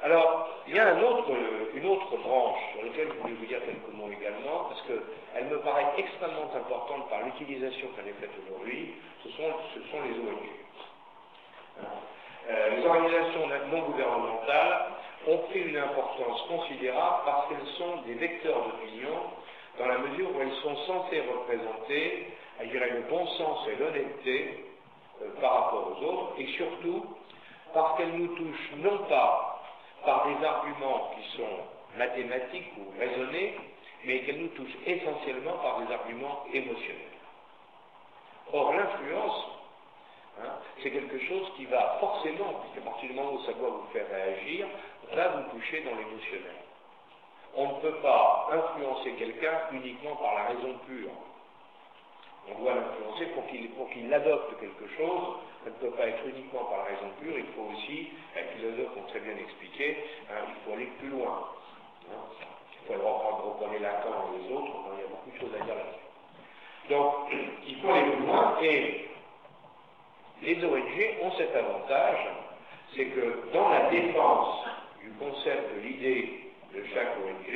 Alors, il y a une autre branche sur laquelle je voulais vous dire quelques mots également, parce qu'elle me paraît extrêmement importante par l'utilisation qu'elle est faite aujourd'hui, ce sont les ONG. Les organisations non gouvernementales ont pris une importance considérable parce qu'elles sont des vecteurs d'opinion dans la mesure où elles sont censées représenter, je dirais, le bon sens et l'honnêteté par rapport aux autres, et surtout parce qu'elles nous touchent non pas par des arguments qui sont mathématiques ou raisonnés, mais qu'elles nous touchent essentiellement par des arguments émotionnels. Or, l'influence, c'est quelque chose qui va forcément, puisqu'à partir du moment où ça doit vous faire réagir, va vous toucher dans l'émotionnel. On ne peut pas influencer quelqu'un uniquement par la raison pure. On doit l'influencer pour qu'il adopte quelque chose. Ça ne peut pas être uniquement par la raison pure, il faut aussi, les philosophes ont très bien expliqué, il faut aller plus loin. Il faut reprendre Lacan et les autres, il y a beaucoup de choses à dire là-dessus. Donc, il faut aller plus loin, et les ONG ont cet avantage, c'est que dans la défense du concept de l'idée de chaque ONG,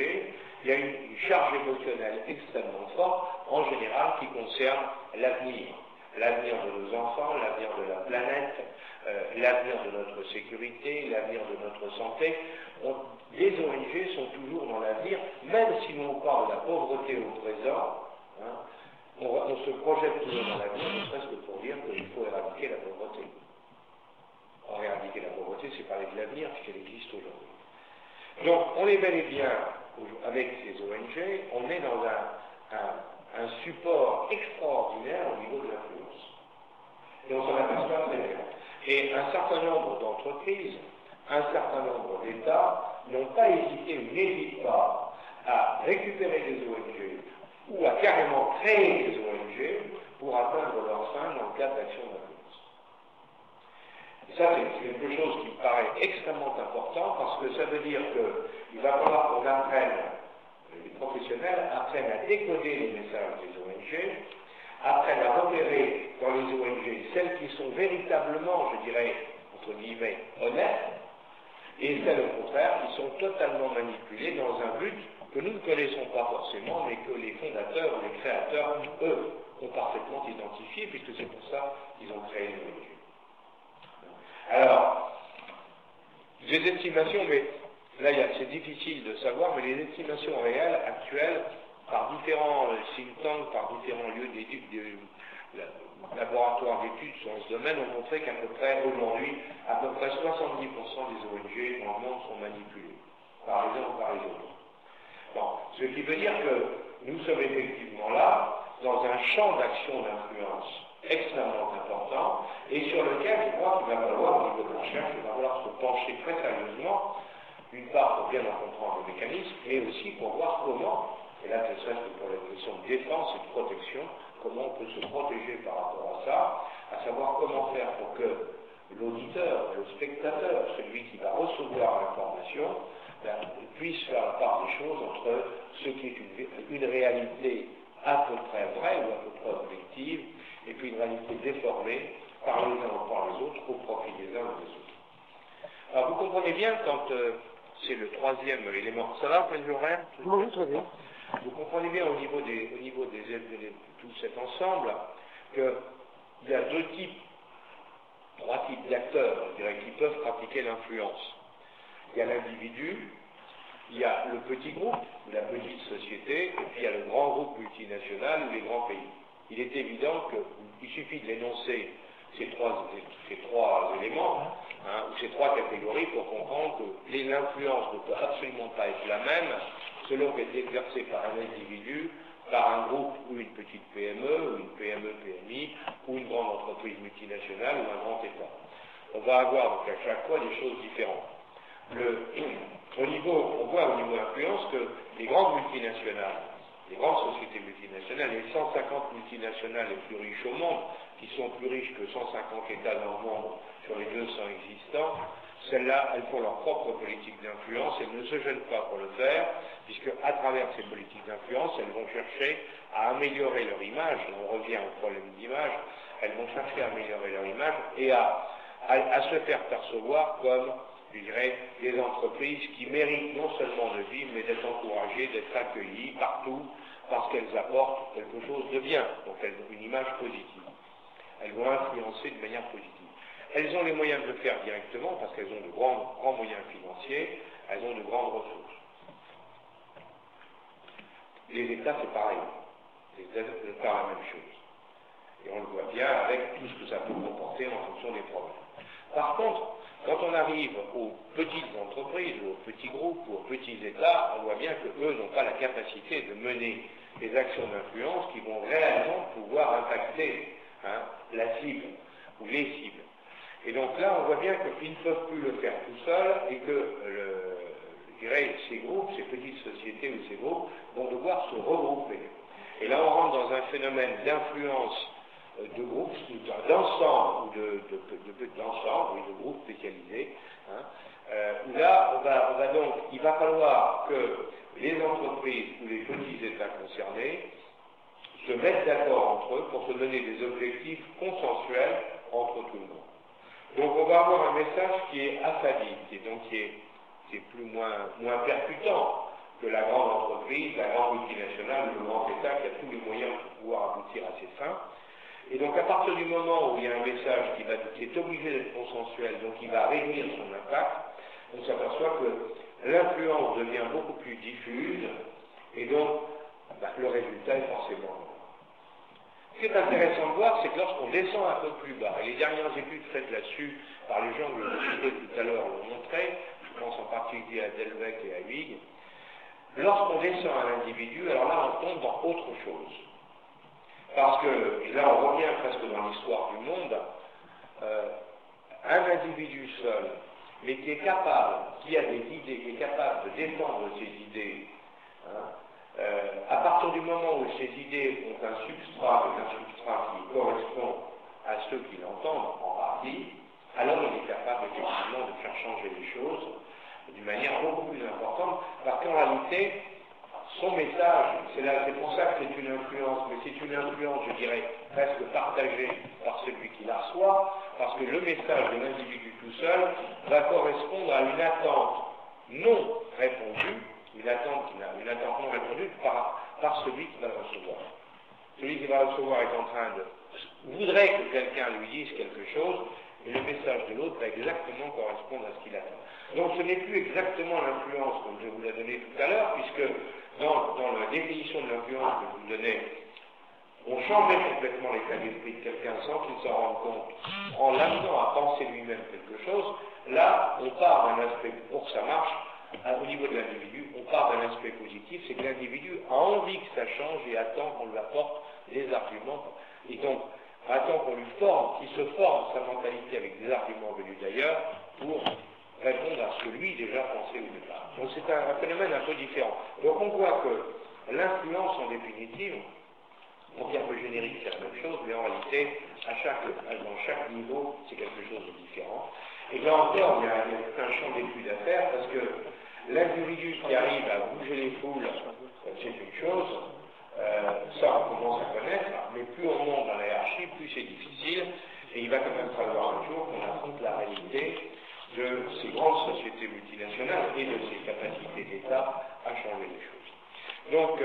il y a une charge émotionnelle extrêmement forte, en général, qui concerne l'avenir. L'avenir de nos enfants, l'avenir de la planète, l'avenir de notre sécurité, l'avenir de notre santé. Les ONG sont toujours dans l'avenir, même si l'on parle de la pauvreté au présent, on se projette toujours dans l'avenir, ne serait-ce que pour dire qu'il faut éradiquer la pauvreté. Or, éradiquer la pauvreté, c'est parler de l'avenir, puisqu'elle existe aujourd'hui. Donc, on est bel et bien, avec ces ONG, on est dans un support extraordinaire au niveau de l'influence. Et on s'en aperçoit très bien. Et un certain nombre d'entreprises, un certain nombre d'États n'ont pas hésité ou n'hésitent pas à récupérer des ONG ou à carrément créer des ONG pour atteindre leur fin dans le cadre d'actions d'influence. Et ça, c'est quelque chose qui me paraît extrêmement important parce que ça veut dire qu'il va falloir qu'on apprenne, les professionnels apprennent à décoder les messages des ONG, apprennent à repérer dans les ONG celles qui sont véritablement, je dirais, entre guillemets, honnêtes, et celles au contraire qui sont totalement manipulées dans un but que nous ne connaissons pas forcément, mais que les fondateurs ou les créateurs, eux, ont parfaitement identifié, puisque c'est pour ça qu'ils ont créé les ONG. Alors, les estimations, mais là c'est difficile de savoir, mais les estimations réelles, actuelles, par différents think tanks, par différents lieux d'études, laboratoires d'études sur ce domaine, ont montré qu'à peu près, aujourd'hui, à peu près 70% des ONG dans le monde sont manipulées, par les uns ou par les autres. Bon, ce qui veut dire que nous sommes effectivement là, dans un champ d'action d'influence extrêmement important, et sur lequel je crois qu'il va falloir, au niveau de la recherche, il va falloir se pencher très sérieusement, d'une part pour bien en comprendre le mécanisme, mais aussi pour voir comment, et là ce serait pour la question de défense et de protection, comment on peut se protéger par rapport à ça, à savoir comment faire pour que l'auditeur, le spectateur, celui qui va recevoir l'information, puisse faire la part des choses entre ce qui est une réalité à peu près vraie ou à peu près objective, et puis une réalité déformée par les uns ou par les autres, au profit des uns ou des autres. Alors vous comprenez bien quand c'est le troisième élément. Ça va, après le horaire? Oui, très bien. Vous comprenez bien au niveau de tout cet ensemble qu'il y a trois types d'acteurs, je dirais, qui peuvent pratiquer l'influence. Il y a l'individu, il y a le petit groupe, la petite société, et puis il y a le grand groupe multinational ou les grands pays. Il est évident qu'il suffit de l'énoncer ces trois éléments, ou ces trois catégories, pour comprendre que l'influence ne peut absolument pas être la même selon qu'elle est exercée par un individu, par un groupe ou une petite PME, ou une PME-PMI, ou une grande entreprise multinationale, ou un grand État. On va avoir donc à chaque fois des choses différentes. On voit au niveau influence que les grandes multinationales, les grandes sociétés multinationales, les 150 multinationales les plus riches au monde, qui sont plus riches que 150 États dans le monde sur les 200 existants, celles-là, elles font leur propre politique d'influence, elles ne se gênent pas pour le faire, puisque à travers ces politiques d'influence, elles vont chercher à améliorer leur image, on revient au problème d'image, elles vont chercher à améliorer leur image et à se faire percevoir comme je dirais, des entreprises qui méritent non seulement de vivre, mais d'être encouragées, d'être accueillies partout, parce qu'elles apportent quelque chose de bien, donc elles ont une image positive. Elles vont influencer de manière positive. Elles ont les moyens de le faire directement, parce qu'elles ont de grands moyens financiers, elles ont de grandes ressources. Les États, c'est pareil. Les États, c'est pas la même chose. Et on le voit bien avec tout ce que ça peut comporter en fonction des problèmes. Par contre, quand on arrive aux petites entreprises, aux petits groupes, aux petits États, on voit bien qu'eux n'ont pas la capacité de mener des actions d'influence qui vont réellement pouvoir impacter la cible ou les cibles. Et donc là, on voit bien qu'ils ne peuvent plus le faire tout seuls et que, je dirais, ces groupes, ces petites sociétés ou ces groupes vont devoir se regrouper. Et là, on rentre dans un phénomène d'influence de groupes, d'ensemble, ou de groupes spécialisés, où là, on va donc, il va falloir que les entreprises ou les petits États concernés se mettent d'accord entre eux pour se donner des objectifs consensuels entre tout le monde. Donc on va avoir un message qui est affadique, et donc qui est moins percutant que la grande entreprise, la grande multinationale ou le grand État qui a tous les moyens pour pouvoir aboutir à ses fins. Et donc à partir du moment où il y a un message qui est obligé d'être consensuel, donc il va réduire son impact, on s'aperçoit que l'influence devient beaucoup plus diffuse, et donc le résultat est forcément bon. Ce qui est intéressant de voir, c'est que lorsqu'on descend un peu plus bas, et les dernières études faites là-dessus par les gens que je citais tout à l'heure l'ont montré, je pense en particulier à Delvec et à Huyghe, lorsqu'on descend à l'individu, alors là on tombe dans autre chose. Parce que, et là on revient presque dans l'histoire du monde, un individu seul, mais qui est capable, qui a des idées, qui est capable de défendre ses idées, à partir du moment où ces idées ont un substrat qui correspond à ceux qui l'entendent en partie, alors il est capable effectivement de faire changer les choses d'une manière beaucoup plus importante, parce qu'en réalité, son message, c'est pour ça que c'est une influence, mais c'est une influence, je dirais, presque partagée par celui qui la reçoit, parce que le message de l'individu tout seul va correspondre à une attente non répondue, une attente non répondue par celui qui va le recevoir. Celui qui va le recevoir est en train voudrait que quelqu'un lui dise quelque chose, et le message de l'autre va exactement correspondre à ce qu'il attend. Donc ce n'est plus exactement l'influence comme je vous l'ai donné tout à l'heure, puisque dans la définition de l'influence que je vous donnais, on changeait complètement l'état d'esprit de quelqu'un sans qu'il s'en rende compte, en l'amenant à penser lui-même quelque chose. Là, on part d'un aspect, pour que ça marche, au niveau de l'individu, on part d'un aspect positif, c'est que l'individu a envie que ça change et attend qu'on lui apporte des arguments, et donc attend qu'on lui forme, qu'il se forme sa mentalité avec des arguments venus d'ailleurs pour répondre à ce que lui déjà pensait au départ. Donc c'est un phénomène un peu différent. Donc on voit que l'influence en définitive, on dit un peu générique, c'est la même chose, mais en réalité, dans chaque niveau, c'est quelque chose de différent. Et là encore, il y a un champ d'études à faire, parce que l'individu qui arrive à bouger les foules, c'est une chose, ça on commence à connaître, mais plus on monte dans la hiérarchie, plus c'est difficile, et il va quand même falloir un jour qu'on affronte la réalité de ces grandes sociétés multinationales et de ces capacités d'État à changer les choses. Donc,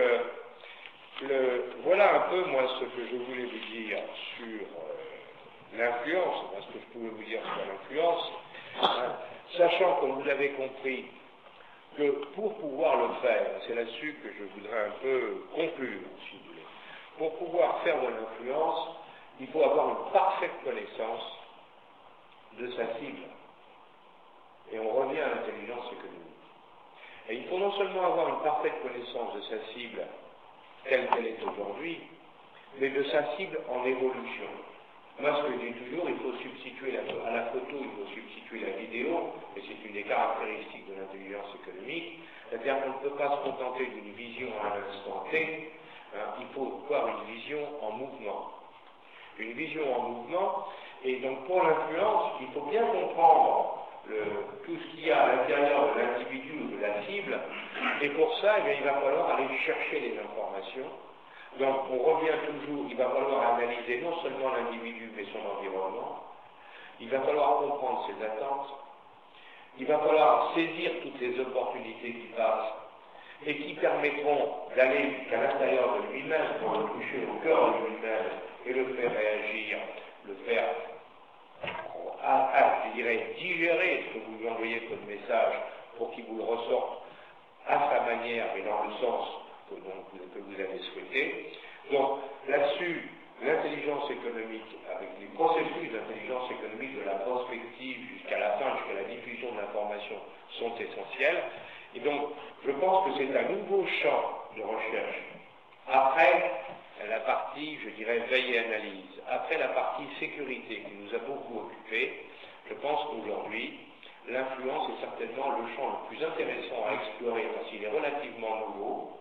voilà un peu, moi, ce que je voulais vous dire sur l'influence, ce que je pouvais vous dire sur l'influence, sachant, comme vous l'avez compris, que pour pouvoir le faire, c'est là-dessus que je voudrais un peu conclure, si vous voulez, pour pouvoir faire de l'influence, il faut avoir une parfaite connaissance de sa cible. Et on revient à l'intelligence économique. Et il faut non seulement avoir une parfaite connaissance de sa cible telle qu'elle est aujourd'hui, mais de sa cible en évolution. Moi, ce que je dis toujours, il faut substituer à la photo, il faut substituer la vidéo, et c'est une des caractéristiques de l'intelligence économique, c'est-à-dire qu'on ne peut pas se contenter d'une vision à l'instant T, il faut avoir une vision en mouvement. Une vision en mouvement, et donc pour l'influence, il faut bien comprendre tout ce qu'il y a à l'intérieur de l'individu ou de la cible, et pour ça, eh bien, il va falloir aller chercher les informations. Donc on revient toujours, il va falloir analyser non seulement l'individu, mais son environnement, il va falloir comprendre ses attentes, Il va falloir saisir toutes les opportunités qui passent et qui permettront d'aller jusqu'à l'intérieur de lui-même, pour le toucher au cœur de lui-même et le faire réagir, le faire, je dirais, digérer ce que vous lui envoyez comme message pour qu'il vous le ressorte à sa manière et dans le sens que vous avez souhaité. Donc là-dessus, l'intelligence économique, avec les processus d'intelligence économique de la prospective jusqu'à la fin, jusqu'à la diffusion de l'information, sont essentiels. Et donc, je pense que c'est un nouveau champ de recherche. Après la partie, je dirais, veille et analyse, après la partie sécurité qui nous a beaucoup occupés, je pense qu'aujourd'hui, l'influence est certainement le champ le plus intéressant à explorer parce qu'il est relativement nouveau.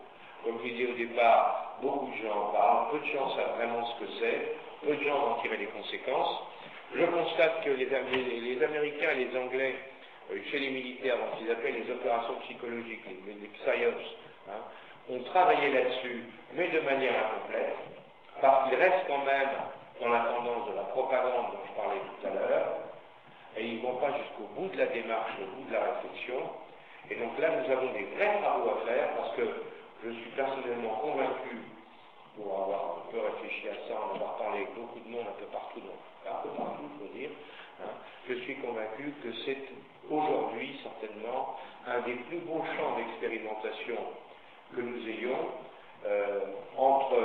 Comme je disais au départ, beaucoup de gens en parlent, peu de gens savent vraiment ce que c'est, peu de gens en tirent les conséquences. Je constate que les Américains et les Anglais, chez les militaires, dans ce qu'ils appellent les opérations psychologiques, les psyops, ont travaillé là-dessus, mais de manière incomplète, parce qu'ils restent quand même dans la tendance de la propagande dont je parlais tout à l'heure, et ils ne vont pas jusqu'au bout de la démarche, au bout de la réflexion. Et donc là, nous avons des vrais travaux à faire, parce que je suis personnellement convaincu, pour avoir un peu réfléchi à ça, en avoir parlé avec beaucoup de monde un peu partout, je veux dire, je suis convaincu que c'est aujourd'hui certainement un des plus beaux champs d'expérimentation que nous ayons entre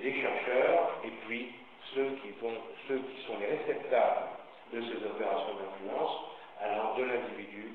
les chercheurs et puis ceux qui sont les réceptacles de ces opérations d'influence, allant de l'individu